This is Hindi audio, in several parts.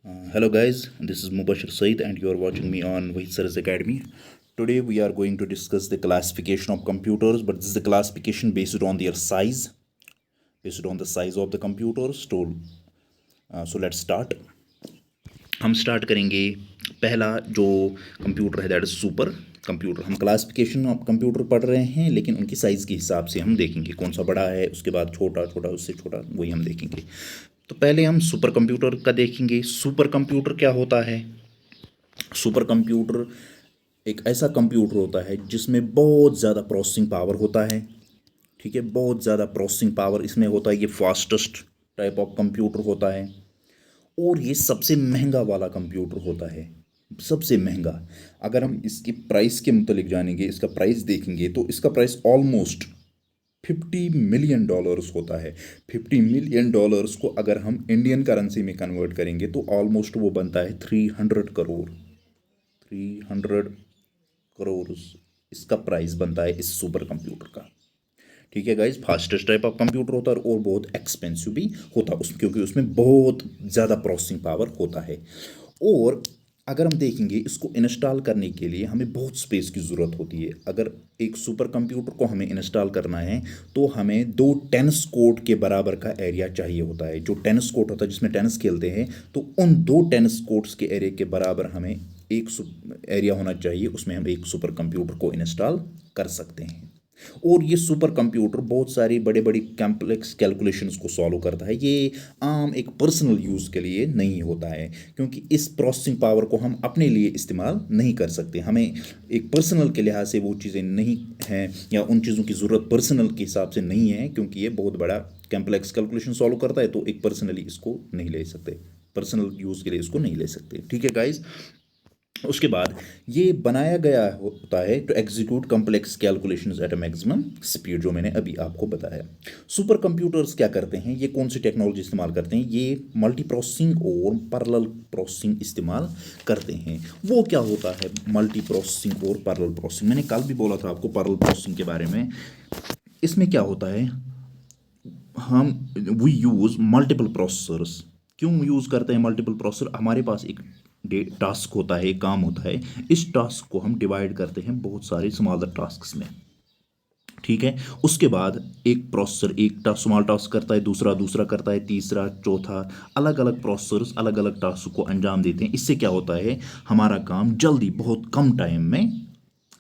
Hello guys, this is Mubashir Saeed and you are watching me on Wahid Sir's Academy. Today we are going to discuss the classification of computers, but this is the classification based on their size, based on the size of the computers. So let's start. हम स्टार्ट करेंगे पहला जो कंप्यूटर है दैट इज सुपर कंप्यूटर. हम क्लासिफिकेशन ऑफ कंप्यूटर पढ़ रहे हैं लेकिन उनकी साइज़ के हिसाब से हम देखेंगे कौन सा बड़ा है, उसके बाद छोटा छोटा उससे छोटा, वही हम देखेंगे. तो पहले हम सुपर कंप्यूटर का देखेंगे. सुपर कंप्यूटर क्या होता है? सुपर कंप्यूटर एक ऐसा कंप्यूटर होता है जिसमें बहुत ज़्यादा प्रोसेसिंग पावर होता है. ठीक है, बहुत ज़्यादा प्रोसेसिंग पावर इसमें होता है. ये फास्टेस्ट टाइप ऑफ कंप्यूटर होता है और ये सबसे महंगा वाला कंप्यूटर होता है, सबसे महंगा. अगर हम इसकी प्राइस के मुतालिक जानेंगे, इसका प्राइस देखेंगे तो इसका प्राइस ऑलमोस्ट $50 मिलियन होता है. $50 मिलियन को अगर हम इंडियन करेंसी में कन्वर्ट करेंगे तो ऑलमोस्ट वो बनता है 300 करोड़. 300 करोड़ इसका प्राइस बनता है इस सुपर कंप्यूटर का. ठीक है guys, fastest type of computer होता है और बहुत एक्सपेंसिव भी होता है क्योंकि उसमें बहुत ज़्यादा प्रोसेसिंग पावर होता है. और अगर हम देखेंगे इसको इंस्टॉल करने के लिए हमें बहुत स्पेस की ज़रूरत होती है. अगर एक सुपर कंप्यूटर को हमें इंस्टॉल करना है तो हमें 2 टेनिस कोर्ट के बराबर का एरिया चाहिए होता है. जो टेनिस कोर्ट होता है जिसमें टेनिस खेलते हैं, तो उन 2 टेनिस कोर्ट्स के एरिया के बराबर हमें एक एरिया होना चाहिए, उसमें हम एक सुपर कंप्यूटर को इंस्टॉल कर सकते हैं. और ये सुपर कंप्यूटर बहुत सारी बड़े बड़ी कॉम्प्लेक्स कैलकुलेशंस को सॉल्व करता है. ये आम एक पर्सनल यूज़ के लिए नहीं होता है क्योंकि इस प्रोसेसिंग पावर को हम अपने लिए इस्तेमाल नहीं कर सकते. हमें एक पर्सनल के लिहाज से वो चीज़ें नहीं हैं या उन चीज़ों की ज़रूरत पर्सनल के हिसाब से नहीं है क्योंकि ये बहुत बड़ा कॉम्प्लेक्स कैलकुलेशन सॉल्व करता है. तो एक पर्सनली इसको नहीं ले सकते, पर्सनल यूज़ के लिए इसको नहीं ले सकते. ठीक है गाइज, उसके बाद ये बनाया गया होता है to execute complex calculations at a maximum speed, जो मैंने अभी आपको बताया. सुपर कंप्यूटर्स क्या करते हैं, ये कौन सी टेक्नोलॉजी इस्तेमाल करते हैं? ये मल्टी प्रोसेसिंग और पैरेलल प्रोसेसिंग इस्तेमाल करते हैं. वो क्या होता है मल्टी प्रोसेसिंग और पैरेलल प्रोसेसिंग? मैंने कल भी बोला था आपको पैरेलल प्रोसेसिंग के बारे में. इसमें क्या होता है, हम वी यूज़ मल्टीपल प्रोसेसर्स. क्यों यूज़ करते हैं मल्टीपल प्रोसेसर? हमारे पास एक टास्क होता है, एक काम होता है. इस टास्क को हम डिवाइड करते हैं बहुत सारे स्मॉलर टास्क्स में. ठीक है, उसके बाद एक प्रोसेसर एक स्मॉल टास्क करता है, दूसरा दूसरा करता है, तीसरा चौथा, अलग अलग प्रोसेसर्स अलग अलग टास्क को अंजाम देते हैं. इससे क्या होता है, हमारा काम जल्दी बहुत कम टाइम में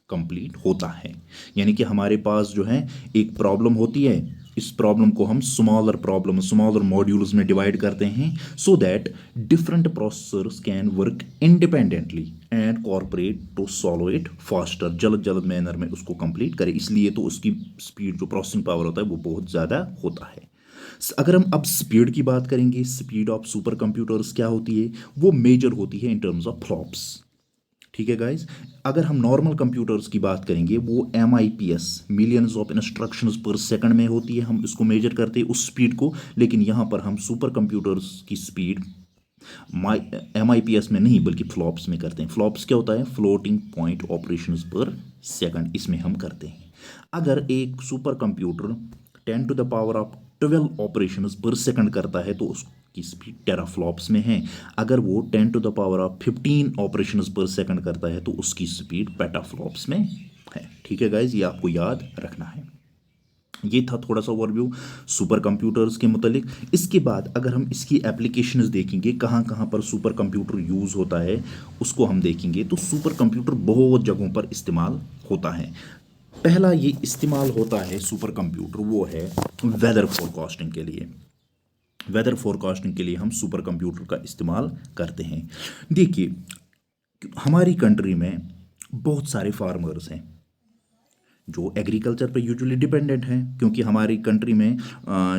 कंप्लीट होता है. यानी कि हमारे पास जो है एक प्रॉब्लम होती है, इस प्रॉब्लम को हम स्मॉलर मॉड्यूल्स में डिवाइड करते हैं so that different processors can work independently and corporate to solve it faster. जल्द जल्द मैनर में उसको कंप्लीट करें, इसलिए तो उसकी स्पीड, जो प्रोसेसिंग पावर होता है वो बहुत ज़्यादा होता है. अगर हम अब स्पीड की बात करेंगे, स्पीड ऑफ सुपर कंप्यूटर्स क्या होती है, वो मेजर होती है इन टर्म्स ऑफ फ्लॉप्स. ठीक है गाइज, अगर हम नॉर्मल कंप्यूटर्स की बात करेंगे वो MIPS मिलियंस ऑफ इंस्ट्रक्शंस पर सेकंड में होती है, हम इसको मेजर करते हैं उस स्पीड को. लेकिन यहाँ पर हम सुपर कंप्यूटर्स की स्पीड MIPS में नहीं बल्कि फ्लॉप्स में करते हैं. फ्लॉप्स क्या होता है, फ्लोटिंग पॉइंट ऑपरेशंस पर सेकंड, इसमें हम करते हैं. अगर एक super computer 10 to the power of 12 operations पर सेकंड करता है तो उसकी स्पीड टेराफ्लॉप्स में है. अगर वो 10 to the power of 15 operations पर सेकंड करता है तो उसकी स्पीड पेटाफ्लॉप्स में है. ठीक है गाइज, ये आपको याद रखना है. ये था थोड़ा सा ओवरव्यू सुपर कंप्यूटर्स के मुतालिक. इसके बाद अगर हम इसकी एप्लीकेशंस देखेंगे, कहाँ कहाँ पर सुपर कंप्यूटर यूज़ होता है उसको हम देखेंगे, तो सुपर कंप्यूटर बहुत जगहों पर इस्तेमाल होता है. पहला ये इस्तेमाल होता है सुपर कंप्यूटर, वो है वेदर फोरकास्टिंग के लिए. वेदर फोरकास्टिंग के लिए हम सुपर कंप्यूटर का इस्तेमाल करते हैं. देखिए, हमारी कंट्री में बहुत सारे फार्मर्स हैं जो एग्रीकल्चर पर यूजुअली डिपेंडेंट हैं क्योंकि हमारी कंट्री में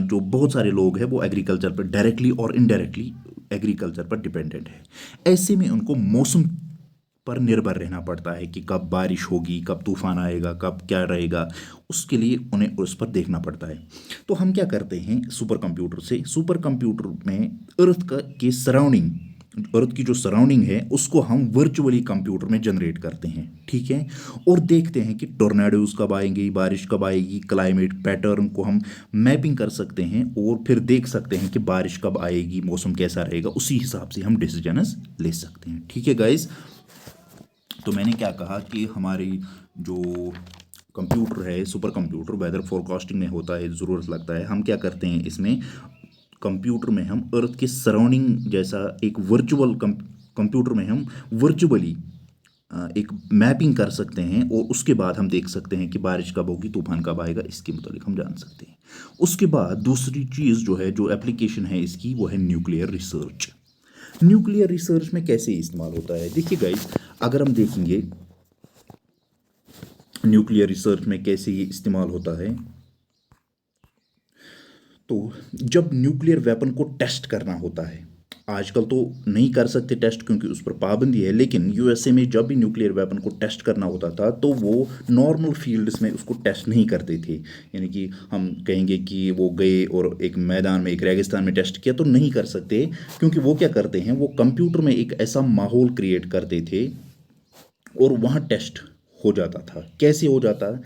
जो बहुत सारे लोग हैं वो एग्रीकल्चर पर डायरेक्टली और इनडायरेक्टली एग्रीकल्चर पर डिपेंडेंट है. ऐसे में उनको मौसम पर निर्भर रहना पड़ता है कि कब बारिश होगी, कब तूफान आएगा, कब क्या रहेगा, उसके लिए उन्हें उस पर देखना पड़ता है. तो हम क्या करते हैं सुपर कंप्यूटर से, सुपर कंप्यूटर में अर्थ का के सराउंडिंग अर्थ की जो सराउंडिंग है उसको हम वर्चुअली कंप्यूटर में जनरेट करते हैं, ठीक है। और देखते हैं कि टोर्नाडोज कब आएंगे, बारिश कब आएगी, क्लाइमेट पैटर्न को हम मैपिंग कर सकते हैं और फिर देख सकते हैं कि बारिश कब आएगी, मौसम कैसा रहेगा, उसी हिसाब से हम डिसीजंस ले सकते हैं, ठीक है गाइज। तो मैंने क्या कहा कि हमारी जो कंप्यूटर है, सुपर कंप्यूटर वेदर फोरकास्टिंग में होता है, ज़रूरत लगता है। हम क्या करते हैं इसमें, कंप्यूटर में हम अर्थ के सराउंडिंग जैसा एक वर्चुअल कंप्यूटर में हम वर्चुअली एक मैपिंग कर सकते हैं और उसके बाद हम देख सकते हैं कि बारिश कब होगी, तूफान कब आएगा, इसके मुताबिक हम जान सकते हैं। उसके बाद दूसरी चीज़ जो है, जो एप्लीकेशन है इसकी, वो है न्यूक्लियर रिसर्च। न्यूक्लियर रिसर्च में कैसे इस्तेमाल होता है, देखिए गाइस, अगर हम देखेंगे न्यूक्लियर रिसर्च में कैसे ये इस्तेमाल होता है, तो जब न्यूक्लियर वेपन को टेस्ट करना होता है, आजकल तो नहीं कर सकते टेस्ट क्योंकि उस पर पाबंदी है, लेकिन यूएसए में जब भी न्यूक्लियर वेपन को टेस्ट करना होता था तो वो नॉर्मल फील्ड्स में उसको टेस्ट नहीं करते थे। यानी कि हम कहेंगे कि वो गए और एक मैदान में, एक रेगिस्तान में टेस्ट किया, तो नहीं कर सकते, क्योंकि वो क्या करते हैं, वो कंप्यूटर में एक ऐसा माहौल क्रिएट करते थे और वहाँ टेस्ट हो जाता था। कैसे हो जाता,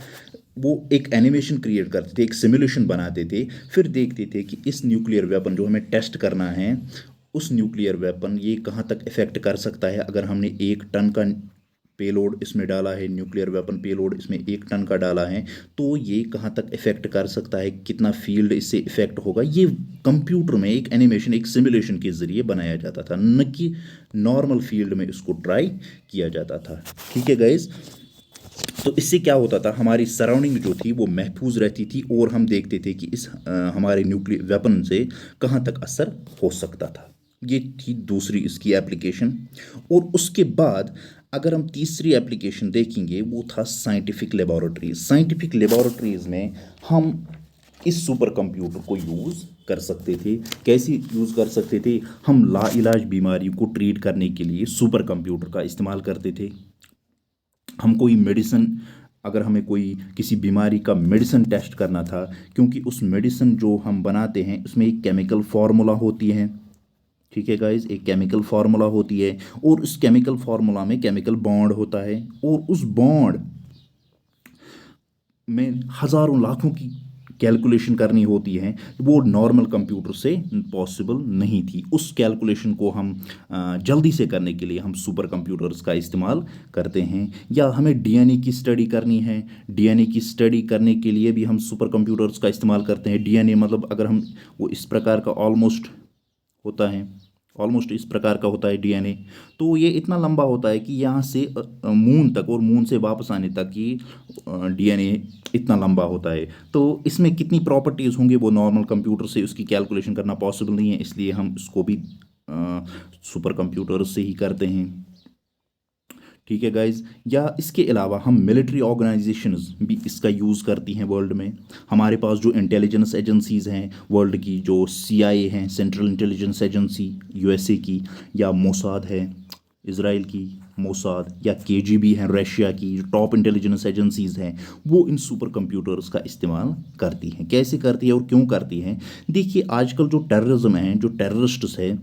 वो एक एनिमेशन क्रिएट करते थे, एक सिमुलेशन बनाते थे, फिर देखते थे कि इस न्यूक्लियर वेपन जो हमें टेस्ट करना है, उस न्यूक्लियर वेपन ये कहाँ तक इफेक्ट कर सकता है। अगर हमने 1 टन का पेलोड इसमें डाला है, न्यूक्लियर वेपन पेलोड इसमें 1 टन का डाला है, तो ये कहाँ तक इफेक्ट कर सकता है, कितना फील्ड इससे इफेक्ट होगा, ये कंप्यूटर में एक एनिमेशन, एक सिमुलेशन के ज़रिए बनाया जाता था, न कि नॉर्मल फील्ड में इसको ट्राई किया जाता था, ठीक है गाइज। तो इससे क्या होता था, हमारी सराउंडिंग जो थी वो महफूज रहती थी और हम देखते थे कि इस हमारे न्यूक्लियर वेपन से कहाँ तक असर हो सकता था। ये थी दूसरी इसकी एप्लीकेशन। और उसके बाद अगर हम तीसरी एप्लीकेशन देखेंगे, वो था साइंटिफिक लेबोरेटरीज। साइंटिफिक लेबोरेटरीज में हम इस सुपर कंप्यूटर को यूज़ कर सकते थे। कैसे यूज़ कर सकते थे, हम लाइलाज बीमारी को ट्रीट करने के लिए सुपर कंप्यूटर का इस्तेमाल करते थे। हम कोई मेडिसिन, अगर हमें कोई किसी बीमारी का मेडिसिन टेस्ट करना था, क्योंकि उस मेडिसिन जो हम बनाते हैं उसमें एक केमिकल फार्मूला होती है, ठीक है गाइज, एक केमिकल फार्मूला होती है और उस केमिकल फार्मूला में केमिकल बॉन्ड होता है और उस बॉन्ड में हज़ारों लाखों की कैलकुलेशन करनी होती है, वो नॉर्मल कंप्यूटर से पॉसिबल नहीं थी। उस कैलकुलेशन को हम जल्दी से करने के लिए हम सुपर कंप्यूटर्स का इस्तेमाल करते हैं। या हमें डीएनए की स्टडी करनी है, डीएनए की स्टडी करने के लिए भी हम सुपर कंप्यूटर्स का इस्तेमाल करते हैं। डीएनए मतलब अगर हम, वो इस प्रकार का ऑलमोस्ट होता है, ऑलमोस्ट इस प्रकार का होता है डीएनए। तो ये इतना लंबा होता है कि यहाँ से मून तक और मून से वापस आने तक की डीएनए इतना लंबा होता है। तो इसमें कितनी प्रॉपर्टीज़ होंगी वो नॉर्मल कंप्यूटर से उसकी कैलकुलेशन करना पॉसिबल नहीं है, इसलिए हम इसको भी सुपर कंप्यूटर से ही करते हैं, ठीक है गाइज। या इसके अलावा हम मिलिट्री ऑर्गेनाइजेशंस भी इसका यूज़ करती हैं वर्ल्ड में। हमारे पास जो इंटेलिजेंस एजेंसीज़ हैं वर्ल्ड की, जो सीआईए हैं, सेंट्रल इंटेलिजेंस एजेंसी यूएसए की, या मोसाद है इसराइल की, मोसाद, या केजीबी हैं रशिया की, जो टॉप इंटेलिजेंस एजेंसीज़ हैं, वो इन सुपर कंप्यूटर्स का इस्तेमाल करती हैं। कैसे करती है और क्यों करती हैं, देखिए आजकल जो टेररिज्म है, जो टेररिस्ट्स है,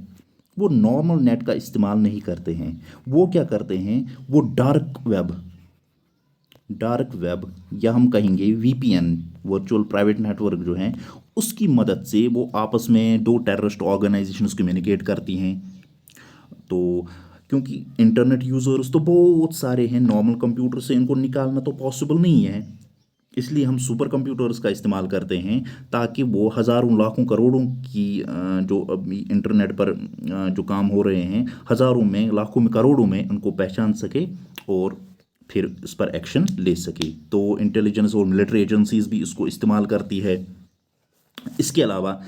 वो नॉर्मल नेट का इस्तेमाल नहीं करते हैं। वो क्या करते हैं, वो डार्क वेब या हम कहेंगे वीपीएन, वर्चुअल प्राइवेट नेटवर्क जो हैं, उसकी मदद से वो आपस में दो टेररिस्ट ऑर्गेनाइजेशंस कम्युनिकेट करती हैं। तो क्योंकि इंटरनेट यूज़र्स तो बहुत सारे हैं, नॉर्मल कंप्यूटर से इनको निकालना तो पॉसिबल नहीं है, इसलिए हम सुपर कंप्यूटर्स का इस्तेमाल करते हैं ताकि वो हज़ारों लाखों करोड़ों की जो अभी इंटरनेट पर जो काम हो रहे हैं, हज़ारों में, लाखों में, करोड़ों में उनको पहचान सके और फिर इस पर एक्शन ले सके। तो इंटेलिजेंस और मिलिट्री एजेंसीज भी इसको इस्तेमाल करती है। इसके अलावा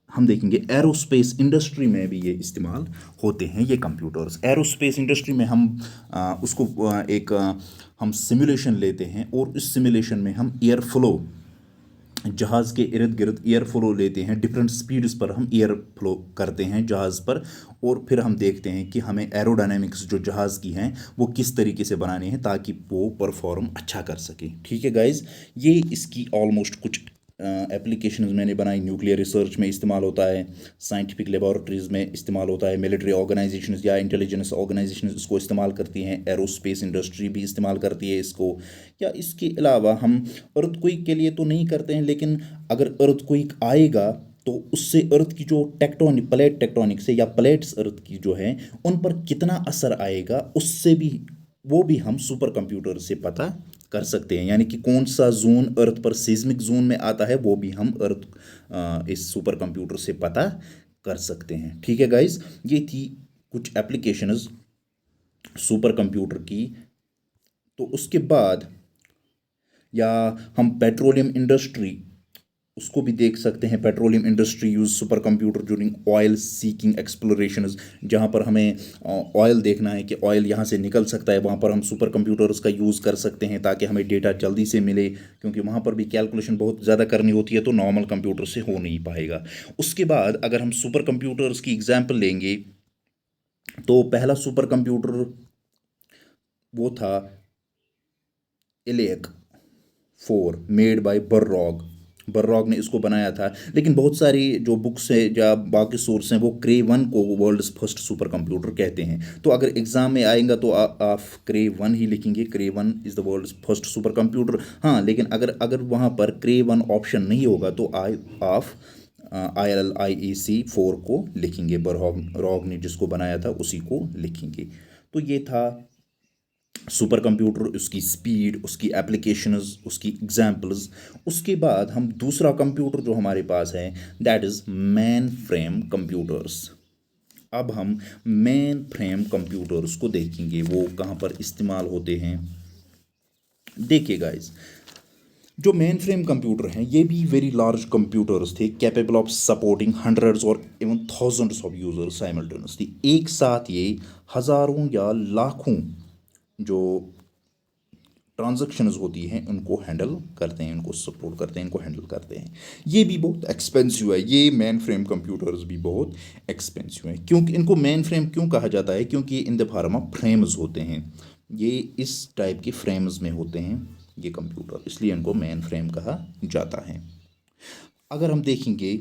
हम देखेंगे एरोस्पेस इंडस्ट्री में भी ये इस्तेमाल होते हैं ये कंप्यूटर्स। एरोस्पेस इंडस्ट्री में हम उसको हम सिमुलेशन लेते हैं और इस सिमुलेशन में हम एयर फ्लो, जहाज़ के इर्द गिर्द एयर फ्लो लेते हैं, डिफरेंट स्पीड्स पर हम एयर फ्लो करते हैं जहाज़ पर, और फिर हम देखते हैं कि हमें एरोडायनेमिक्स जो जहाज़ की हैं वो किस तरीके से बनानी है ताकि वो परफॉर्म अच्छा कर सके, ठीक है गाइज। ये इसकी ऑलमोस्ट कुछ एप्लीकेशंस मैंने बनाई, न्यूक्लियर रिसर्च में इस्तेमाल होता है, साइंटिफिक लेबॉरेटरीज़ में इस्तेमाल होता है, मिलिट्री ऑर्गेनाइजेशंस या इंटेलिजेंस ऑर्गेनाइजेशंस इसको इस्तेमाल करती हैं, एरोस्पेस इंडस्ट्री भी इस्तेमाल करती है इसको। या इसके अलावा हम अर्थक्वेक के लिए तो नहीं करते हैं, लेकिन अगर अर्थक्वेक आएगा तो उससे अर्थ की जो प्लेट टेक्टोनिक से या प्लेट्स अर्थ की जो है उन पर कितना असर आएगा, उससे भी वो भी हम सुपर कंप्यूटर से पता कर सकते हैं। यानी कि कौन सा जोन अर्थ पर सिस्मिक जोन में आता है वो भी हम इस सुपर कंप्यूटर से पता कर सकते हैं। ठीक है गाइस, ये थी कुछ एप्लीकेशंस सुपर कंप्यूटर की। तो उसके बाद या हम पेट्रोलियम इंडस्ट्री उसको भी देख सकते हैं। Petroleum industry use super computer during oil seeking explorations, जहाँ पर हमें ऑयल देखना है कि ऑयल यहाँ से निकल सकता है, वहाँ पर हम सुपर कंप्यूटर्स का यूज़ कर सकते हैं ताकि हमें डेटा जल्दी से मिले, क्योंकि वहाँ पर भी कैलकुलेशन बहुत ज़्यादा करनी होती है तो नॉर्मल कंप्यूटर से हो नहीं पाएगा। उसके बाद अगर हम सुपर कंप्यूटर्स की एग्जाम्पल लेंगे तो पहला सुपर कंप्यूटर वो था इलेक 4 मेड बाय बर्रॉग। बर्रॉग ने इसको बनाया था, लेकिन बहुत सारी जो बुक्स है या बाकी सोर्स हैं वो क्रे 1 को वर्ल्ड फर्स्ट सुपर कंप्यूटर कहते हैं। तो अगर एग्जाम में आएगा तो आप क्रे 1 ही लिखेंगे, क्रे 1 is the world first super computer. हाँ, लेकिन अगर अगर वहाँ पर क्रे 1 ऑप्शन नहीं होगा तो आप IEC 4 को लिखेंगे, बर्रॉग ने जिसको बनाया था उसी को लिखेंगे। तो ये था सुपर कंप्यूटर, उसकी स्पीड, उसकी एप्लीकेशंस, उसकी एग्जांपल्स। उसके बाद हम दूसरा कंप्यूटर जो हमारे पास है that is main frame computers. अब हम मेन फ्रेम कंप्यूटर्स को देखेंगे, वो कहाँ पर इस्तेमाल होते हैं। देखिए गाइस, जो मेन फ्रेम कंप्यूटर हैं ये भी वेरी लार्ज कंप्यूटर्स थे, कैपेबल ऑफ सपोर्टिंग हंड्रेड्स और even thousands of users simultaneously. एक साथ ये हज़ारों या लाखों जो ट्रांजैक्शंस होती हैं उनको हैंडल करते हैं, उनको सपोर्ट करते हैं, इनको हैंडल करते हैं। ये भी बहुत एक्सपेंसिव है, ये मेन फ्रेम कंप्यूटर्स भी बहुत एक्सपेंसिव हैं। क्योंकि इनको मेन फ्रेम क्यों कहा जाता है, क्योंकि इन द फॉर्म ऑफ फ्रेम्स होते हैं, ये इस टाइप के फ्रेम्स में होते हैं ये कंप्यूटर, इसलिए इनको मेन फ्रेम कहा जाता है। अगर हम देखेंगे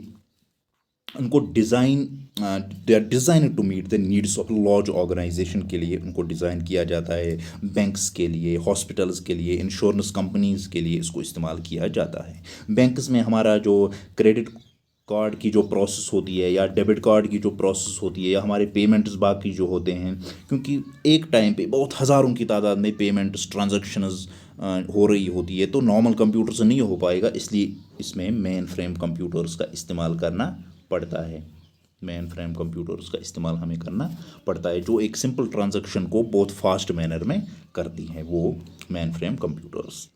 उनको design, they are design to meet the needs of large organization के लिए उनको डिज़ाइन किया जाता है। बैंक्स के लिए, हॉस्पिटल्स के लिए, इंश्योरेंस कंपनीज के लिए इसको इस्तेमाल किया जाता है। बैंक्स में हमारा जो क्रेडिट कार्ड की जो प्रोसेस होती है या डेबिट कार्ड की जो प्रोसेस होती है या हमारे पेमेंट्स बाकी जो होते हैं, क्योंकि एक टाइम पे बहुत हज़ारों की तादाद में पेमेंट्स ट्रांजैक्शंस हो रही होती है तो नॉर्मल कंप्यूटर से नहीं हो पाएगा, इसलिए इसमें मेन फ्रेम कंप्यूटर्स का इस्तेमाल करना पड़ता है। मेन फ्रेम कंप्यूटर्स का इस्तेमाल हमें करना पड़ता है जो एक सिंपल ट्रांजैक्शन को बहुत फास्ट मैनर में करती हैं, वो मेन फ्रेम कंप्यूटर्स।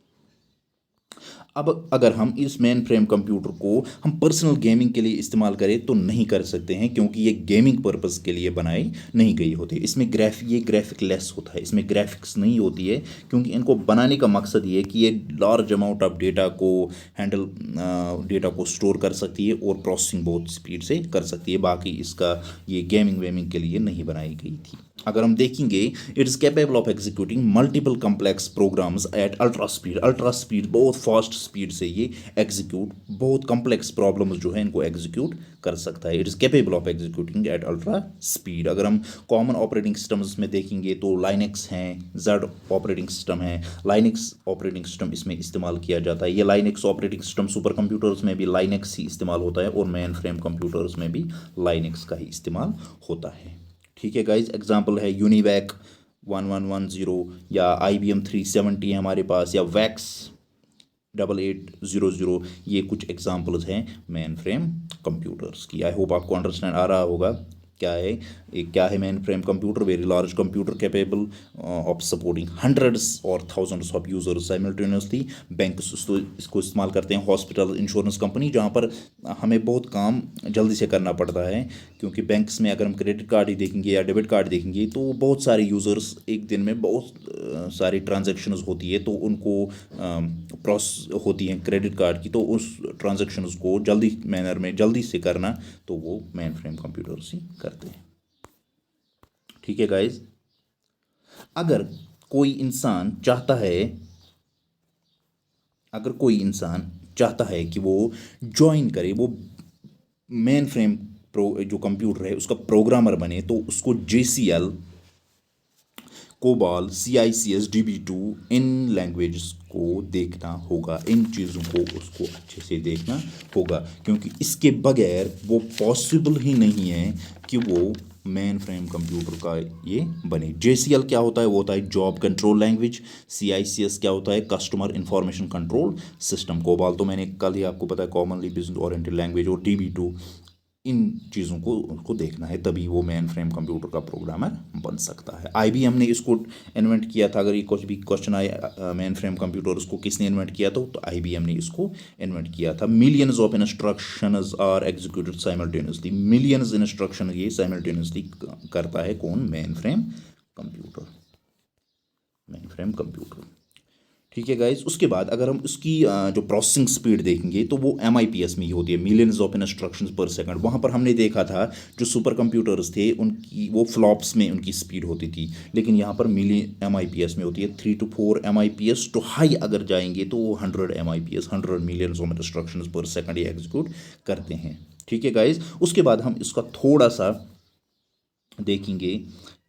अब अगर हम इस मेन फ्रेम कंप्यूटर को हम पर्सनल गेमिंग के लिए इस्तेमाल करें तो नहीं कर सकते हैं, क्योंकि ये गेमिंग पर्पस के लिए बनाई नहीं गई होती। इसमें ये ग्राफिक लेस होता है, इसमें ग्राफिक्स नहीं होती है, क्योंकि इनको बनाने का मकसद ये है कि ये लार्ज अमाउंट ऑफ डेटा को हैंडल, डेटा को स्टोर कर सकती है और प्रोसेसिंग बहुत स्पीड से कर सकती है। बाकी इसका ये गेमिंग वेमिंग के लिए नहीं बनाई गई थी। अगर हम देखेंगे it is capable of executing multiple complex programs at ultra speed. Ultra speed, बहुत फास्ट स्पीड से ये एग्जीक्यूट बहुत कम्प्लेक्स प्रॉब्लम्स जो है इनको एग्जीक्यूट कर सकता है। It is capable of executing at ultra speed. अगर हम कॉमन ऑपरेटिंग सिस्टम्स में देखेंगे तो लाइनेक्स हैं, जेड ऑपरेटिंग सिस्टम है, लाइनेक्स ऑपरेटिंग सिस्टम इसमें इस्तेमाल किया जाता है। ये Linux operating system super computers में भी लाइनेक्स ही इस्तेमाल होता है और मेन फ्रेम कंप्यूटर्स में भी लाइनेक्स का ही इस्तेमाल होता है। ठीक है गाइज, एग्जाम्पल है यूनिवैक 1110 या IBM 370 है हमारे पास, या वैक्स 8800। ये कुछ एग्जाम्पल्स हैं मेन फ्रेम कंप्यूटर्स की। आई होप आपको अंडरस्टैंड आ रहा होगा क्या है mainframe computer. Very large computer capable of supporting hundreds और thousands of users simultaneously. Bank इसको इस्तेमाल करते हैं, हॉस्पिटल, इंश्योरेंस कंपनी, जहाँ पर हमें बहुत काम जल्दी से करना पड़ता है, क्योंकि बैंक्स में अगर हम क्रेडिट कार्ड ही देखेंगे या डेबिट कार्ड देखेंगे तो बहुत सारे यूज़र्स एक दिन में बहुत सारी ट्रांजेक्शन्स होती है, तो उनको प्रोसेस होती हैं क्रेडिट कार्ड की, तो उस ट्रांजेक्शन्स को जल्दी मैनर में जल्दी से करना तो वो मेन फ्रेम कंप्यूटर्स ही करते हैं। ठीक है गाइज, अगर कोई इंसान चाहता है, अगर कोई इंसान चाहता है कि वो ज्वाइन करे, वो मेन फ्रेम जो कंप्यूटर है उसका प्रोग्रामर बने, तो उसको JCL, कोबाल, CICS, DB2 इन लैंग्वेजेस को देखना होगा, इन चीज़ों को उसको अच्छे से देखना होगा, क्योंकि इसके बगैर वो पॉसिबल ही नहीं है कि वो मेन फ्रेम कंप्यूटर का ये बने। JCL क्या होता है? वो होता है जॉब कंट्रोल लैंग्वेज। CICS क्या होता है? Customer information control system. COBOL तो मैंने कल ही आपको पता है कॉमनली बिजनेस ओरिएंटेड लैंग्वेज। और DB2 इन चीज़ों को उसको देखना है, तभी वो मेन फ्रेम कंप्यूटर का प्रोग्रामर बन सकता है। IBM ने इसको इन्वेंट किया था। अगर ये कुछ भी क्वेश्चन आए मेन फ्रेम कंप्यूटर उसको किसने इन्वेंट किया था, तो IBM ने इसको इन्वेंट किया था। Millions of instructions are executed simultaneously. Millions instruction ये साइमल्टेनियसली करता है कौन? Mainframe computer. Mainframe computer, ठीक है गाइज। उसके बाद अगर हम उसकी जो प्रोसेसिंग स्पीड देखेंगे तो वो MIPS में ही होती है, मिलियंस ऑफ इंस्ट्रक्शंस पर सेकंड। वहाँ पर हमने देखा था जो सुपर कंप्यूटर्स थे उनकी वो फ्लॉप्स में उनकी स्पीड होती थी, लेकिन यहाँ पर MIPS में होती है। 3 to 4 MIPS, तो हाई अगर जाएंगे तो वो 100 MIPS, 100 मिलियंस ऑफ इंस्ट्रक्शंस पर सेकंड ये एग्जीक्यूट करते हैं, ठीक है गाइज। उसके बाद हम इसका थोड़ा सा देखेंगे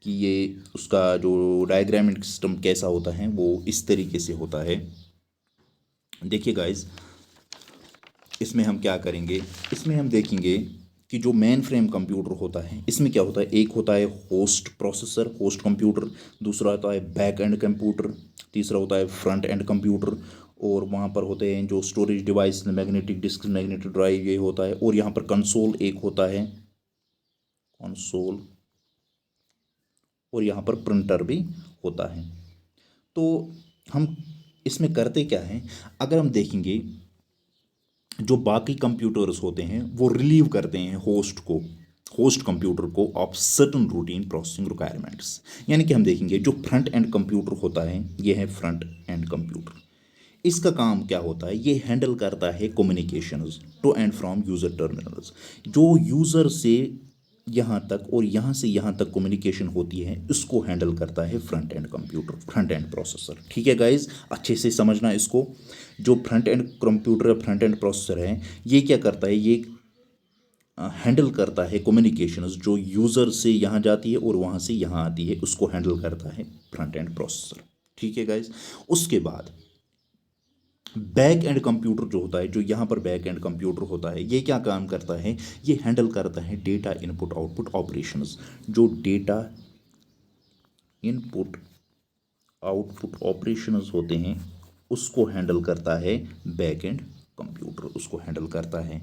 कि ये उसका जो डायग्रामिक सिस्टम कैसा होता है, वो इस तरीके से होता है। देखिए गाइस, इसमें हम क्या करेंगे, इसमें हम देखेंगे कि जो मेन फ्रेम कंप्यूटर होता है इसमें क्या होता है। एक होता है होस्ट प्रोसेसर, होस्ट कंप्यूटर। दूसरा होता है बैक एंड कंप्यूटर। तीसरा होता है फ्रंट एंड कंप्यूटर। और वहाँ पर होते हैं जो storage device, magnetic disk, magnetic drive, ये होता है। और यहाँ पर कंसोल एक होता है, कंसोल। और यहाँ पर प्रिंटर भी होता है। तो हम इसमें करते क्या हैं, अगर हम देखेंगे जो बाकी कंप्यूटर्स होते हैं वो रिलीव करते हैं होस्ट कंप्यूटर को of certain routine processing requirements. यानी कि हम देखेंगे जो फ्रंट एंड कंप्यूटर होता है, ये है फ्रंट एंड कंप्यूटर। इसका काम क्या होता है, ये हैंडल करता है communications to and from user terminals. जो यूज़र से यहाँ तक और यहाँ से यहाँ तक कम्युनिकेशन होती है, इसको हैंडल करता है front end computer, front end processor, ठीक है गाइज। अच्छे से समझना इसको। जो front end computer, front end processor है, ये क्या करता है, ये हैंडल करता है कम्युनिकेशंस जो यूज़र से यहाँ जाती है और वहाँ से यहाँ आती है, उसको हैंडल करता है फ्रंट एंड प्रोसेसर, ठीक है गाइज। उसके बाद बैक एंड कंप्यूटर जो होता है, जो यहाँ पर बैक एंड कंप्यूटर होता है, ये क्या काम करता है, ये हैंडल करता है डेटा इनपुट आउटपुट ऑपरेशंस। जो डेटा इनपुट आउटपुट ऑपरेशंस होते हैं उसको हैंडल करता है बैक एंड कंप्यूटर, उसको हैंडल करता है।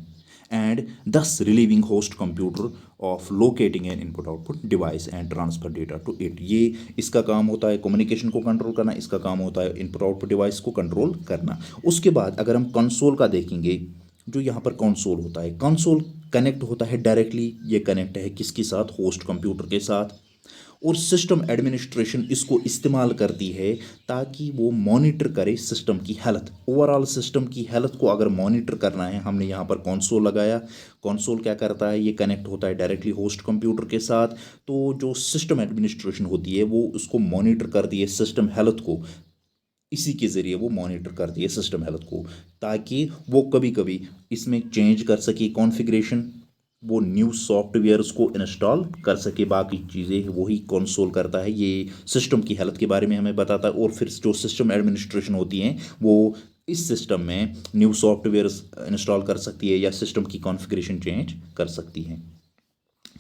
And thus relieving host computer of locating an input output device and transfer data to it. ये इसका काम होता है कम्युनिकेशन को कंट्रोल करना, इसका काम होता है इनपुट आउटपुट डिवाइस को कंट्रोल करना। उसके बाद अगर हम कंसोल का देखेंगे, जो यहाँ पर कंसोल होता है, कंसोल कनेक्ट होता है डायरेक्टली, ये कनेक्ट है किसके साथ, होस्ट कंप्यूटर के साथ। और सिस्टम एडमिनिस्ट्रेशन इसको इस्तेमाल करती है ताकि वो मॉनिटर करे सिस्टम की हेल्थ, ओवरऑल सिस्टम की हेल्थ को अगर मॉनिटर करना है, हमने यहाँ पर कंसोल लगाया। कंसोल क्या करता है, ये कनेक्ट होता है डायरेक्टली होस्ट कंप्यूटर के साथ। तो जो सिस्टम एडमिनिस्ट्रेशन होती है वो उसको मॉनिटर करती है सिस्टम हेल्थ को, इसी के ज़रिए वो मॉनिटर करती है सिस्टम हेल्थ को, ताकि वो कभी कभी इसमें चेंज कर सके कॉन्फ़िगरेशन, वो न्यू सॉफ्टवेयर्स को इंस्टॉल कर सके। बाकी चीज़ें वही कंसोल करता है, ये सिस्टम की हालत के बारे में हमें बताता है। और फिर जो सिस्टम एडमिनिस्ट्रेशन होती हैं वो इस सिस्टम में न्यू सॉफ्टवेयर्स इंस्टॉल कर सकती है या सिस्टम की कॉन्फ़िगरेशन चेंज कर सकती है,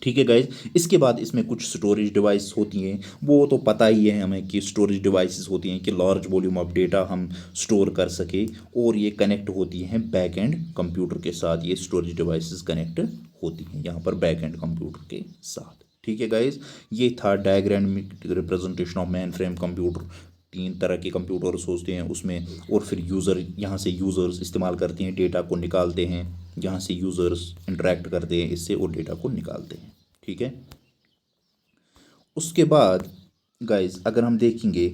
ठीक है गाइज। इसके बाद इसमें कुछ स्टोरेज डिवाइस होती हैं, वो तो पता ही है हमें कि स्टोरेज डिवाइसेस होती हैं कि लार्ज वॉल्यूम ऑफ डेटा हम स्टोर कर सके। और ये कनेक्ट होती हैं बैक एंड कंप्यूटर के साथ, ये स्टोरेज डिवाइसेस कनेक्ट होती हैं यहाँ पर बैक एंड कंप्यूटर के साथ, ठीक है गाइज। ये था diagrammatic representation of mainframe computer. 3 तरह के कंप्यूटर्स होते हैं उसमें, और फिर यूज़र, यहाँ से यूज़र्स इस्तेमाल करते हैं, डेटा को निकालते हैं, यहाँ से यूज़र्स इंटरेक्ट करते हैं इससे और डेटा को निकालते हैं, ठीक है। उसके बाद गाइज अगर हम देखेंगे,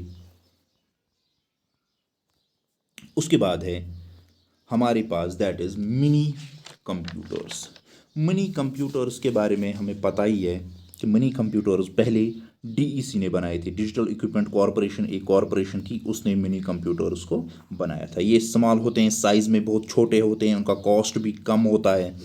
उसके बाद है हमारे पास that is mini computers. Mini computers के बारे में हमें पता ही है कि मिनी कंप्यूटर्स पहले डीईसी ने बनाए थे, डिजिटल इक्विपमेंट कॉरपोरेशन एक कॉरपोरेशन थी, उसने मिनी कंप्यूटर्स को बनाया था। ये स्मॉल होते हैं, साइज़ में बहुत छोटे होते हैं, उनका कॉस्ट भी कम होता है।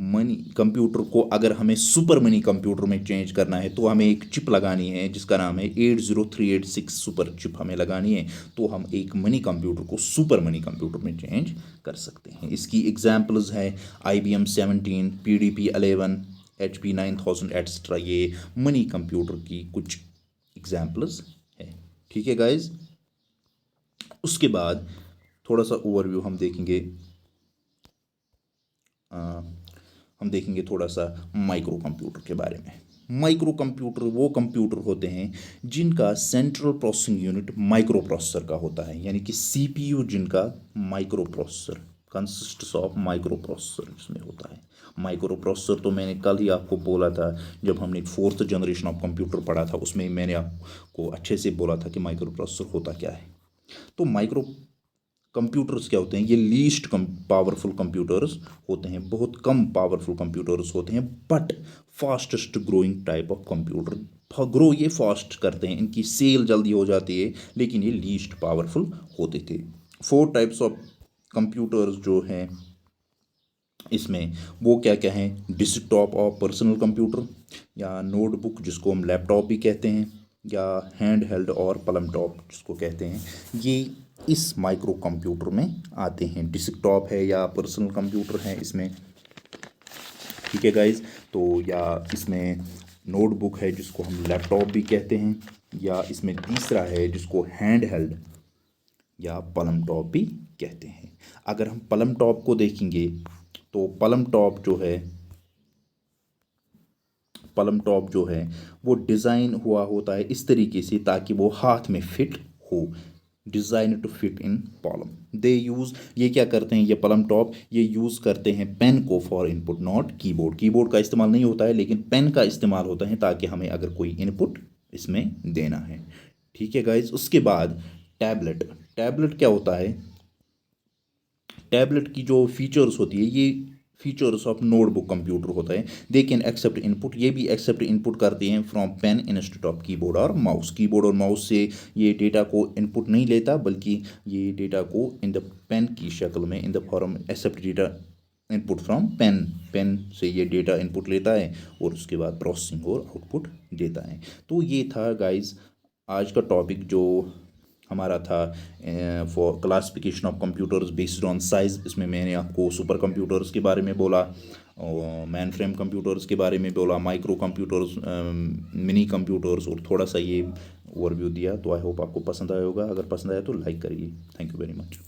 मनी कंप्यूटर को अगर हमें सुपर मिनी कंप्यूटर में चेंज करना है तो हमें एक चिप लगानी है जिसका नाम है 80386 सुपर चिप हमें लगानी है, तो हम एक मिनी कंप्यूटर को सुपर मिनी कंप्यूटर में चेंज कर सकते हैं। इसकी एग्जांपल्स है IBM 17, PDP 11, HP 9000 एट्सट्रा। ये मिनी कंप्यूटर की कुछ एग्जांपल्स है। ठीक है गाइज, उसके बाद थोड़ा सा ओवरव्यू हम देखेंगे, हम देखेंगे थोड़ा सा माइक्रो कंप्यूटर के बारे में। माइक्रो कंप्यूटर वो कंप्यूटर होते हैं जिनका central processing unit micro processor का होता है, यानी कि CPU जिनका micro processor consists of micro processor जिसमें होता है। माइक्रो प्रोसेसर तो मैंने कल ही आपको बोला था जब हमने 4th जनरेशन ऑफ कंप्यूटर पढ़ा था, उसमें मैंने आपको अच्छे से बोला था कि माइक्रो प्रोसेसर होता क्या है। तो माइक्रो कंप्यूटर्स क्या होते हैं, ये लीस्ट पावरफुल कंप्यूटर्स होते हैं, बहुत कम पावरफुल कंप्यूटर्स होते हैं, but fastest growing type of computer. Grow ये फास्ट करते हैं, इनकी सेल जल्दी हो जाती है, लेकिन ये लीस्ट पावरफुल होते थे। 4 टाइप्स ऑफ कंप्यूटर्स जो हैं इसमें वो क्या क्या हैं, डेस्कटॉप और पर्सनल कंप्यूटर, या नोटबुक जिसको हम लैपटॉप भी कहते हैं, या हैंड हेल्ड और पलम टॉप जिसको कहते हैं, ये इस माइक्रो कंप्यूटर में आते हैं। डेस्कटॉप है या पर्सनल कंप्यूटर है इसमें, ठीक है गाइज। तो या इसमें नोटबुक है जिसको हम लैपटॉप भी कहते हैं, या इसमें तीसरा है जिसको हैंड हेल्ड या पलम टॉप भी कहते हैं। अगर हम पलम टॉप को देखेंगे तो पलम टॉप जो है वो डिज़ाइन हुआ होता है इस तरीके से ताकि वो हाथ में फिट हो, design to fit in palm. They use, ये क्या करते हैं ये पलम टॉप, ये यूज़ करते हैं पेन को for input, not keyboard. Keyboard का इस्तेमाल नहीं होता है लेकिन पेन का इस्तेमाल होता है ताकि हमें अगर कोई इनपुट इसमें देना है। ठीक है गाइज, उसके बाद टैबलेट। टैबलेट क्या होता है, टैबलेट की जो फीचर्स होती है ये फीचर्स ऑफ नोटबुक कंप्यूटर होता है। दे कैन एक्सेप्ट इनपुट, ये भी एक्सेप्ट इनपुट करते हैं from pen instead of keyboard और माउस। कीबोर्ड और माउस से ये डेटा को इनपुट नहीं लेता बल्कि ये डेटा को इन द पेन की शक्ल में, in the form accept data input from pen, pen से ये डेटा इनपुट लेता है और उसके बाद प्रोसेसिंग और आउटपुट देता है। तो ये था गाइज आज का टॉपिक जो हमारा था for classification of computers based on size. इसमें मैंने आपको सुपर कंप्यूटर्स के बारे में बोला, मैन फ्रेम कंप्यूटर्स के बारे में बोला, माइक्रो कंप्यूटर्स, मिनी कंप्यूटर्स, और थोड़ा सा ये ओवरव्यू दिया। तो आई होप आपको पसंद आया होगा, अगर पसंद आया तो लाइक करिए। Thank you very much.